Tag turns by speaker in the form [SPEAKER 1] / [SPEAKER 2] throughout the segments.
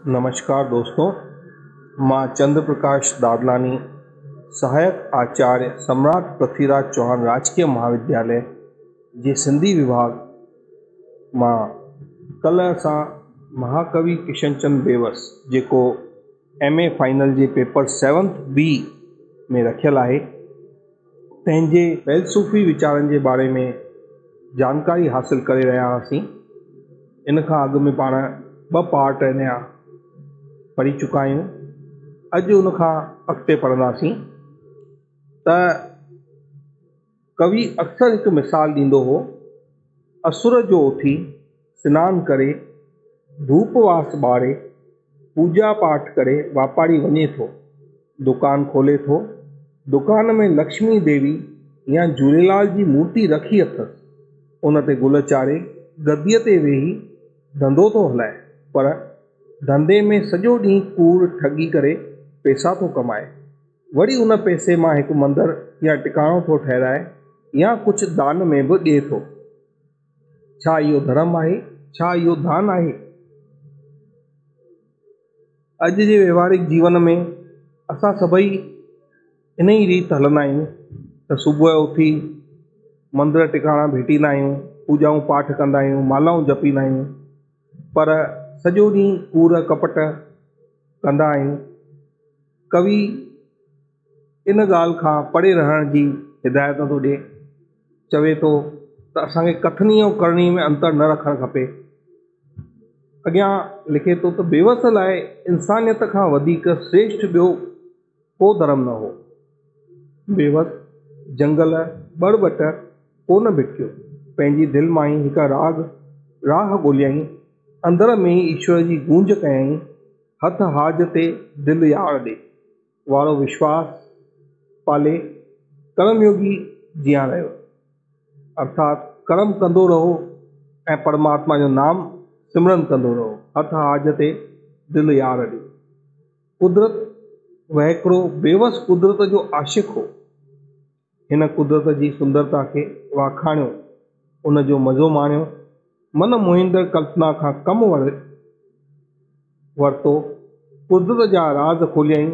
[SPEAKER 1] नमस्कार दोस्तों, मां चंद्र प्रकाश दादलानी, सहायक आचार्य सम्राट पृथ्वीराज चौहान राजकीय महाविद्यालय जे सिंधी विभाग मां कल असां महाकवि किशनचंद बेवस जेको MA फाइनल जे पेपर 7th B में रखियल आहे, तंहिंजे फ़ैलसूफ़ी वीचारनि जे बारे में जानकारी हासिल करे रहिया हुआसीं। इन खां अॻु में पाण 2 पार्ट हिनजा पढ़ी चुका आहियूं। अॼु उन खां अॻिते पढ़ंदासीं। त कवि अक्सर हिकु मिसाल ॾींदो हो, असुर जो उथी सनानु करे धूप वास ॿारे पूजा पाठ करे वापारी वञे थो, दुकान खोले थो, दुकान में लक्ष्मी देवी या झूलेलाल जी मूर्ति रखी अथसि, उन ते गुल चाढ़े गद्दीअ ते वेही धंधो थो हलाए, पर धंधे में सॼो ॾींहुं कूड़ ठगी करे पैसा थो कमाए। वरी उन पैसे मां हिकु मंदरु या टिकाणो थो ठहिराए या कुझु दान में बि ॾिए थो। छा इहो धर्म आहे? छा इहो दान आहे? अॼु जे व्यवहारिक जीवन में असां सभई इन ई रीति हलंदा आहियूं त सुबुह जो उथी मंदर टिकाणा भेटींदा आहियूं, पूजाऊं पाठ कंदा आहियूं, मालाऊं जपींदा आहियूं, पर सॼो ॾींहुं कूड़ कपट कंदा आहियूं। कवि इन ॻाल्हि खां परे रहण जी हिदायत थो ॾिए, चवे थो त असांखे कथनी ऐं करणी में अंतर न रखणु खपे। अॻियां लिखे थो त बेवस लाइ इंसानियत खां वधीक श्रेष्ठ ॿियो को धर्म न हो। बेवस जंगल ॿड़ॿट कोन भिटियो, पंहिंजी दिलि मां ई हिकु राह ॻोल्हियईं, अंदर में ई ईश्वर जी गूंज कयईं, हथ हाज ते दिलि यार ॾे वारो विश्वास पाले कर्मयोगी जीअं रहियो, अर्थात कर्म कंदो रहो ऐं परमात्मा जो नाम सिमरन कंदो रहो, हथ हाज ते दिलि यार ॾे। कुदरत वह हिकिड़ो बेवस कुदरत जो आशिक़ हो। हिन कुदरत जी सुंदरता खे वाखाणियो, उन जो मज़ो माणियो, मन मोहींदड़ कल्पना खां कमु वरितो, कुदरत जा राज़ खोलियईं,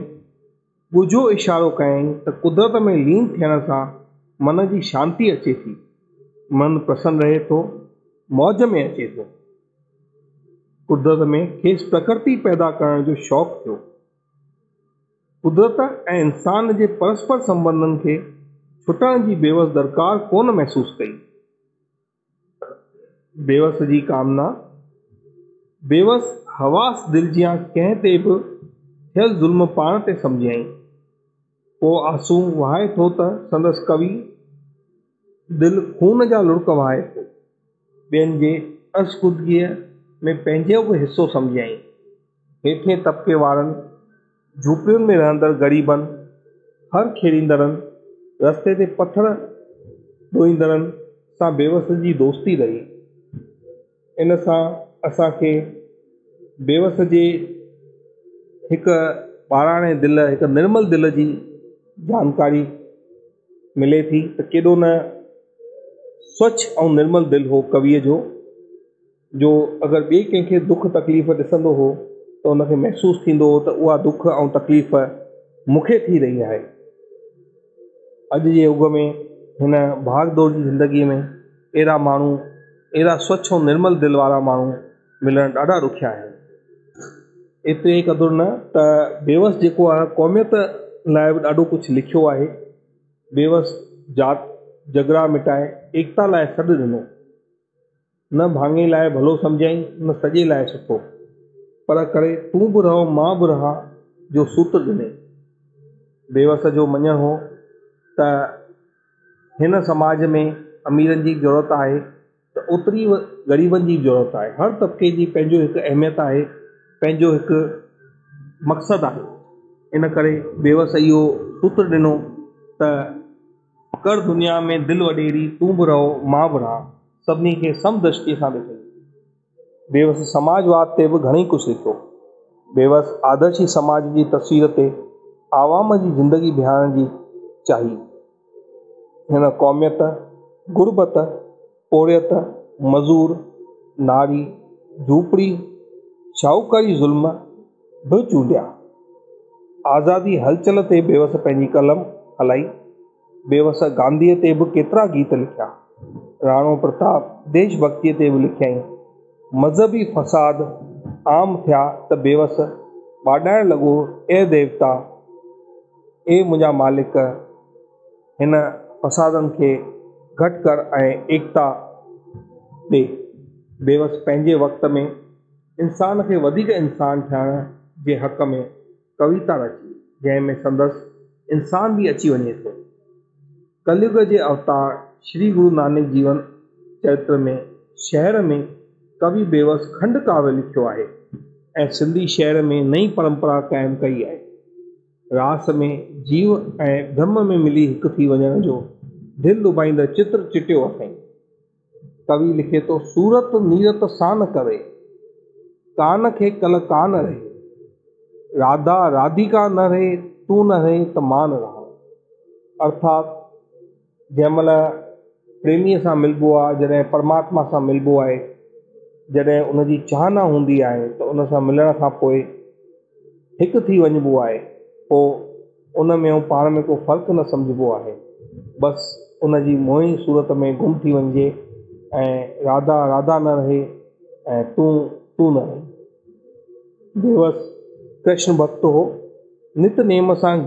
[SPEAKER 1] ॻुझो इशारो कयईं त कुदरत में लीन थियण सां मन जी शांती अचे थी, मन प्रसन्न रहे थो, मौज में अचे थो। कुदरत में खेसि प्रकृति पैदा करण जो शौक़ु थियो। कुदरत ऐं इंसान जे परस्पर संबंधनि खे छुटण जी बेवस दरकार कोन महसूस कई। बेवस जी कामना, बेवस हवास दिलि जियां कंहिं ते बि थियल ज़ुल्म पाण ते सम्झियईं। पोइ आंसू वहाए थो त संदसि कवि दिलि खून जा लुड़क वहाए थो, ॿियनि जे असुख़ुदगीअ में पंहिंजो बि हिसो सम्झियईं। हेठिएं तबिके वारनि, झूपड़ियुनि में रहंदड़ ग़रीबनि, हर खेड़ींदड़नि, रस्ते ते पथर ॾोईंदड़नि सां बेवस जी दोस्ती रही। इन सां असांखे बेवस जे हिकु ॿाराणे दिलि, हिकु निर्मल दिलि जी जानकारी मिले थी त केॾो न स्वच्छ ऐं निर्मल दिलि हो कविअ जो अगरि ॿिए कंहिंखे दुख तकलीफ़ ॾिसंदो हो त उनखे महसूसु थींदो हो त उहा दुख ऐं तकलीफ़ मूंखे थी रही आहे। अॼु जे युग में हिन भाग दौड़ जी ज़िंदगीअ में अहिड़ा माण्हू, अहिड़ा स्वच्छ ऐं निर्मल दिलि वारा माण्हू मिलणु ॾाढा ॾुखिया आहिनि। एतिरे ई क़दुरु न त बेवस जेको आहे क़ौमियत लाइ बि ॾाढो कुझु लिखियो आहे। बेवस जात झगड़ा मिटाए एकता लाइ सॾु ॾिनो, न भाङे लाइ भलो सम्झाईं, न सॼे लाइ सुठो, पर करे तूं बि रहो मां बि रहा जो सूत्र ॾिने। बेवस जो मञणु हो त हिन समाज में अमीरनि जी ज़रूरत आहे त ओतिरी ग़रीबनि जी ज़रूरत आहे। हर तबिके जी पंहिंजो हिकु अहमियत आहे, पंहिंजो हिकु मक़सदु आहे। इन करे बेवस इहो सूत्र ॾिनो त कर दुनिया में दिलि वॾेरी, तूं बि रहो मां बि रहा, सभिनी खे समदृष्टि सां ॾिठईं। बेवस समाजवाद ते बि घणेई कुझु लिखियो। बेवस आदर्शी समाज जी तस्वीर ते आवाम जी ज़िंदगी बिहारण जी चाही। हिन क़ौमियत, गुरबत, पोड़ियत, मज़ूर, नारी, झूपड़ी, शाहूकारी ज़ुल्म बि चूंडिया। आज़ादी हलचल ते बेवस पंहिंजी कलम हलाई। बेवस गांधीअ ते बि केतिरा गीत लिखिया। राणो प्रताप देशभक्तीअ ते बि लिखियईं। मज़हबी फ़साद आम थिया त बेवस ॿाॾाइण लॻो, ए देवता, ए मुंहिंजा मालिक, हिन फ़सादनि खे घटि कर ऐं एकता ॾे। बेवस पंहिंजे वक़्त में इंसान खे वधीक इंसान थियण जे हक़ में कविता रची, जंहिंमें संदसि इंसान बि अची वञे थो। कलयुग जे अवतार श्री गुरु नानक जीवन चरित्र में शहर में कवि बेवस खंड काव्य लिखियो आहे ऐं सिंधी शहर में नई परंपरा क़ाइमु कई आहे। रास में जीव ऐं ब्रह्म में मिली हिकु थी वञण जो दिलि लुभाईंदड़ चित्र चिटियो अथई। कवि लिखे थो, सूरत नीरत सान करे, कान खे कल कान रहे, राधा राधिका न रहे, तू न रहे त मां न रहां। अर्थात जंहिं महिल प्रेमीअ सां मिलबो आहे, जॾहिं परमात्मा सां मिलबो आहे, जॾहिं उनजी चाहना हूंदी आहे त उन सां मिलण खां पोइ हिकु थी वञिबो आहे, पोइ उन में ऐं पाण में को फ़र्क़ु न सम्झिबो आहे। बसि उनजी मोही सूरत में गुम थी वञिजे ऐं राधा राधा न रहे ऐं तू न रहे। बेवस कृष्ण भक्त हो। नित नेम सां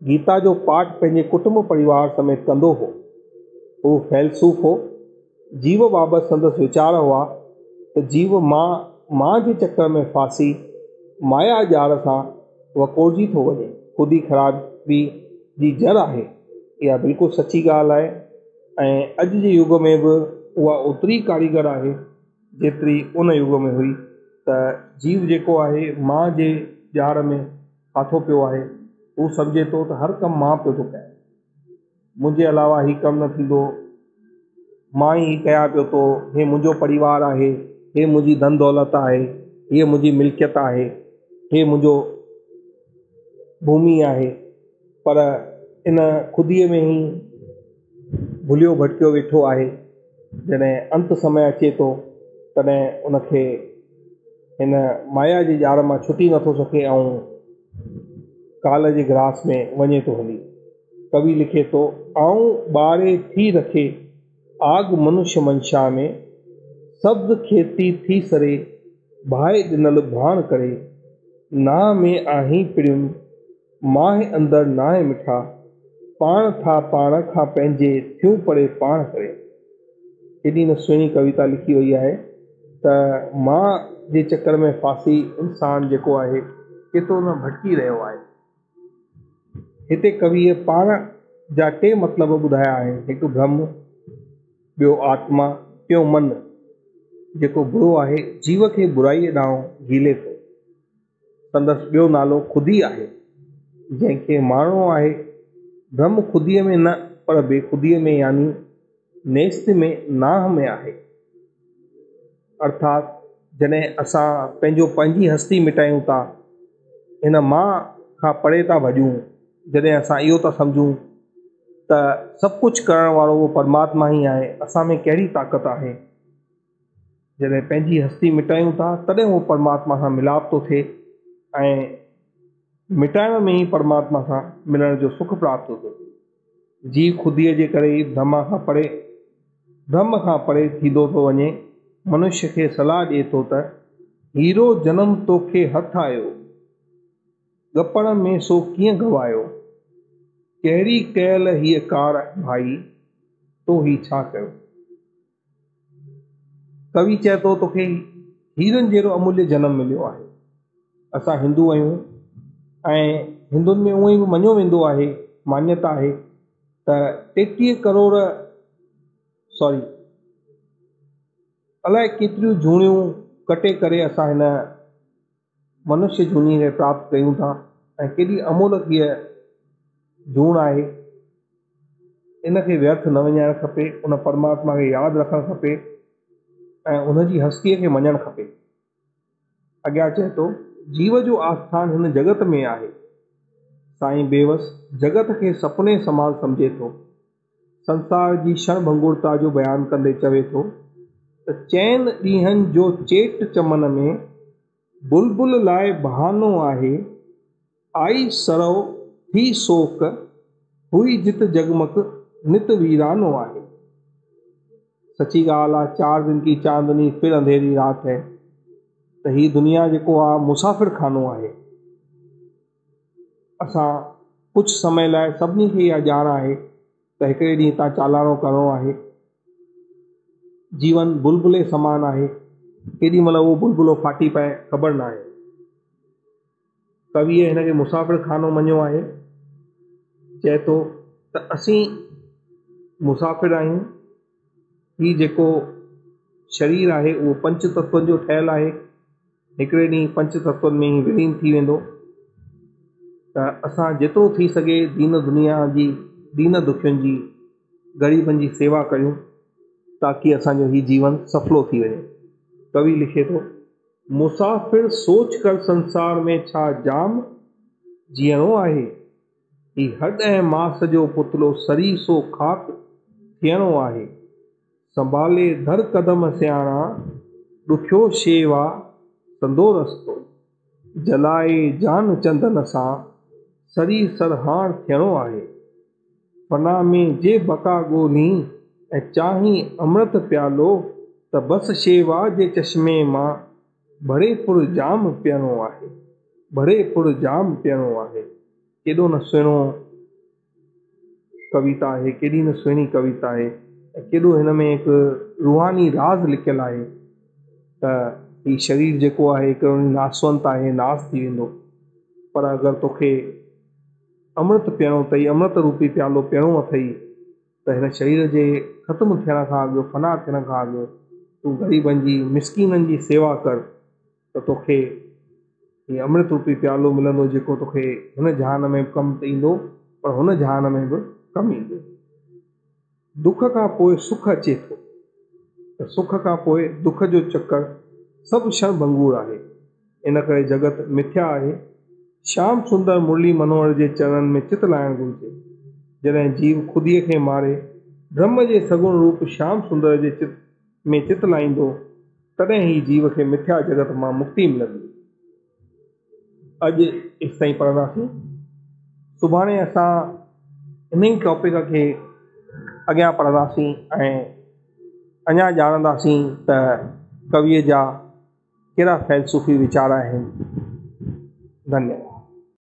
[SPEAKER 1] गीता जो पाठ पंहिंजे कुटुंब परिवार समेत कंदो हो। हू फ़ैलसूफ़ हो। जीव बाबति संदसि वीचार हुआ त जीव मां जे चकर में फासी माया जार सां वकोड़जी थो वञे, ख़ुदि ख़राबी जी जड़ आहे। इहा बिल्कुलु सची ॻाल्हि आहे ऐं अॼु जे युग में बि उहा ओतिरी कारीगर आहे जेतिरी उन युग में हुई। त जीव जेको आहे मां जे जार में फाथो पियो आहे, हू सम्झे थो त हर कमु मां पियो थो कयां, मुंहिंजे अलावा हीउ कमु न थींदो, मां ई कयां पियो थो, हे मुंहिंजो परिवार आहे, हे मुंहिंजी धन दौलत आहे, हीअ मुंहिंजी मिल्कियत आहे, हे मुंहिंजो भूमि आहे। पर इन ख़ुदीअ में ई भुलियो भटकियो वेठो आहे। जॾहिं अंत समय अचे थो तॾहिं उनखे हिन माया जी जार मां छुटी नथो सघे ऐं काल जे ग्रास में वञे थो हली। कवि लिखे थो, आऊं ॿारे थी रखे आग मनुष्य मंशा में, शब्द खेती थी सरे भाए ॾिनल भाण करे, नाह में आहीं पिड़ियुनि माहे अंदरि नाहे मिठा, पाण था पाण खां पंहिंजे थियूं परे पाण करे। केॾी न सुहिणी कविता लिखी वई आहे त मां जे चकर में फासी इंसान जेको आहे केतिरो न भटकी रहियो आहे। हिते कविअ पाण जा टे मतिलब ॿुधाया आहिनि, हिकु ब्रह्म, ॿियो आत्मा, टियों मन जेको बुरो आहे जीव खे बुराईअ ॾांहुं हीले थो। संदसि ॿियो नालो ख़ुदी आहे, जंहिंखे माण्हू आहे ब्रह्म ख़ुदीअ में न पर बेख़ुदीअ में, यानी नेस्त में, नाह में आहे। अर्थात जॾहिं असां पंहिंजी हस्ती मिटायूं था, हिन मां खां परे था भॼूं, जॾहिं असां इहो था सम्झूं त सभु कुझु करण वारो उहो परमात्मा ई आहे, असां में कहिड़ी ताक़त आहे, जॾहिं पंहिंजी हस्ती मिटायूं था तॾहिं उहो परमात्मा सां मिलाप थो थिए ऐं मिटाइण में ई परमात्मा सां मिलण जो सुख प्राप्त थो थिए। जीव ख़ुदीअ जे करे ई ब्रह्म खां परे थींदो थो वञे। मनुष्य खे सलाह ॾिए थो त हीरो जनम तोखे हथ आयो, गपण में सो कीअं गवायो, कहिड़ी कयल हीअ कार भाई, तो ही छा कयो। कवि चए थो तोखे हीरनि जहिड़ो अमूल्य जनम मिलियो आहे। असां हिंदू आहियूं ऐं हिंदुनि में उहो ई मञियो वेंदो आहे, मान्यता आहे त 33 करोड़ अलाए केतिरियूं जूणियूं कटे करे असां हिन मनुष्य जूनी खे प्राप्त कयूं था ऐं केॾी अमूलक हीअ जूण आहे। इनखे व्यर्थ न वञाइणु खपे, उन परमात्मा खे यादि रखणु खपे ऐं उनजी हस्तीअ खे मञणु खपे। अॻियां चए थो, जीव जो आस्थान हिन जगत में आहे। साईं बेवस जगत खे सपने समाल सम्झे थो। संसार जी क्षण भंगुरता जो बयानु कंदे चवे थो त चइनि ॾींहंनि जो चेट चमन में बुलबुल लाइ बहानो आहे, आई सरव थी सोक, हुई जित जगमग नित वीरानो आहे। सची ॻाल्हि आहे, 4 दिन की चांदनी फिर अंधेरी रात है। त ही दुनिया जेको आहे मुसाफ़िर खानो आहे। असां कुझु समय लाइ सभिनी खे इहा ॼाण आहे त हिकिड़े ॾींहुं हितां चालाणो करिणो आहे। जीवन बुलबुले समान आहे, केॾी महिल उहो बुलबुलो फाटी पए ख़बर न आहे। कवीअ हिन खे मुसाफ़िर खानो मञियो आहे। चए थो त असीं मुसाफ़िर आहियूं। ही जेको शरीर आहे उहो पंच तत्वनि जो ठहियलु आहे। हिकिड़े ॾींहुं पंच तत्वनि में ई विलीन थी वेंदो। त असां जेतिरो थी सघे दीन दुनिया जी, दीन दुखियुनि जी, ग़रीबनि जी सेवा कयूं, ताकी असांजो ही जीवन सफलो थी वञे। कवि लिखे थो, मुसाफ़िर सोच कर संसार में छा जाम जीअणो आहे, ही हॾ ऐं मास जो पुतलो सरी सो खाक थियणो आहे। संभाले धर कदम सियाणा, ॾुखियो शेवा संदो रस्तो, जलाए जान चंदन सां सरी सरहाण थियणो आहे। फना में जे बका ॻोल्ही ऐं चाही अमृत प्यालो, त बस शेवा जे चश्मे मां भरे पुर जाम पीअणो आहे। भरे पुर जाम पीअणो आहे। केॾो न सुहिणो कविता आहे, केॾी न सुहिणी कविता आहे, ऐं केॾो हिन में हिकु रूहानी राज़ लिखियलु आहे त ही शरीर जेको आहे हिकिड़ो नासवंत आहे, नास थी वेंदो। पर अगरि तोखे अमृत पीअणो अथई, अमृत रूपी प्यालो पीअणो अथई, त हिन शरीर जे ख़तमु थियण खां अॻु, फना थियण खां अॻु तूं ग़रीबनि जी, मिसकीननि जी सेवा कर, त तोखे हीअ अमृत रूपी प्यालो मिलंदो, जेको तोखे हिन जहान में कमु ईंदो, पर हुन जहान में बि कमु ईंदो। दुख खां पोइ सुख अचे थो, त सुख खां पोइ दुख जो चक्कर सभु क्षण भंगूर आहे। इन करे जगत मिथ्या आहे। श्याम सुंदर मुरली मनोहर जे चरणनि में चित लाइणु घुरिजे। जॾहिं जीव ख़ुदीअ खे मारे ब्रह्म जे सगुण रूप श्याम सुंदर जे चित में चित लाईंदो, तॾहिं ही जीव खे मिथ्या जगत मां मुक्ति मिलंदी। अॼु इस ताईं पढ़ंदासीं। सुभाणे असां इन ई टॉपिक खे अॻियां पढ़ंदासीं ऐं अञा ॼाणंदासीं त कविअ जा कहिड़ा फ़ैलसूफ़ी वीचार आहिनि। धन्यवाद।